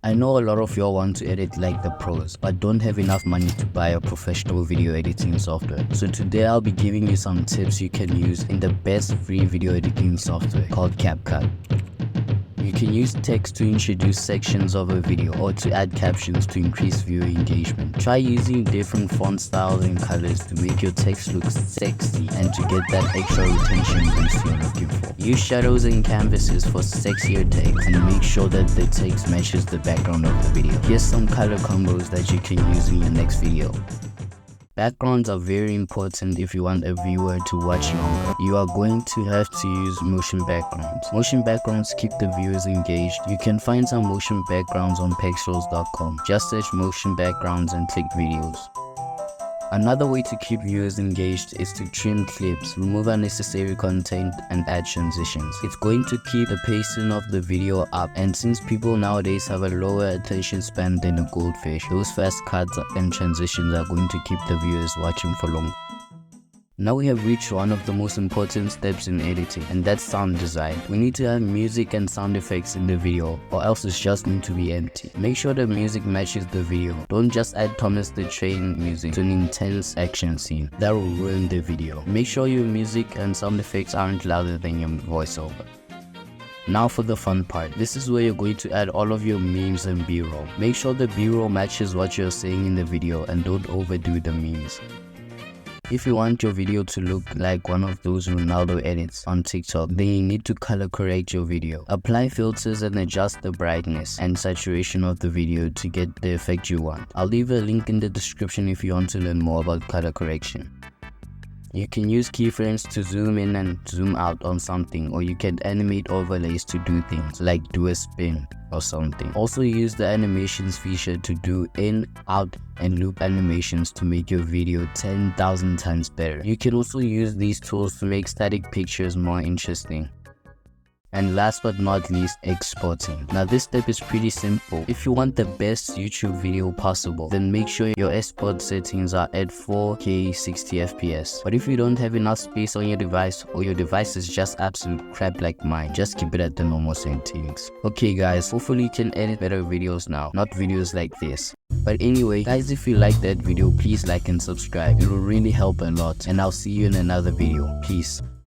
I know a lot of y'all want to edit like the pros, but don't have enough money to buy a professional video editing software. So today I'll be giving you some tips you can use in the best free video editing software called CapCut. You can use text to introduce sections of a video or to add captions to increase viewer engagement. Try using different font styles and colors to make your text look sexy and to get that extra retention boost you're looking for. Use shadows and canvases for sexier text and make sure that the text matches the background of the video. Here's some color combos that you can use in your next video. Backgrounds are very important if you want a viewer to watch longer. You are going to have to use motion backgrounds. Motion backgrounds keep the viewers engaged. You can find some motion backgrounds on pexels.com. Just search motion backgrounds and click videos. Another way to keep viewers engaged is to trim clips, remove unnecessary content, and add transitions. It's going to keep the pacing of the video up, and since people nowadays have a lower attention span than a goldfish, those fast cuts and transitions are going to keep the viewers watching for long. Now we have reached one of the most important steps in editing, and that's sound design. We need to have music and sound effects in the video, or else it's just going to be empty. Make sure the music matches the video. Don't just add Thomas the Train music to an intense action scene. That will ruin the video. Make sure your music and sound effects aren't louder than your voiceover. Now for the fun part. This is where you're going to add all of your memes and b-roll. Make sure the b-roll matches what you're saying in the video and don't overdo the memes. If you want your video to look like one of those Ronaldo edits on TikTok, then you need to color correct your video. Apply filters and adjust the brightness and saturation of the video to get the effect you want. I'll leave a link in the description if you want to learn more about color correction. You can use keyframes to zoom in and zoom out on something, or you can animate overlays to do things like do a spin or something. Also use the animations feature to do in, out, and loop animations to make your video 10,000 times better. You can also use these tools to make static pictures more interesting. And last but not least, exporting. Now this step is pretty simple. If you want the best YouTube video possible, then make sure your export settings are at 4K 60 FPS. But if you don't have enough space on your device, or your device is just absolute crap like mine, just keep it at the normal settings. Okay guys, hopefully you can edit better videos now, not videos like this. But anyway guys, if you like that video, please like and subscribe. It will really help a lot, and I'll see you in another video. Peace.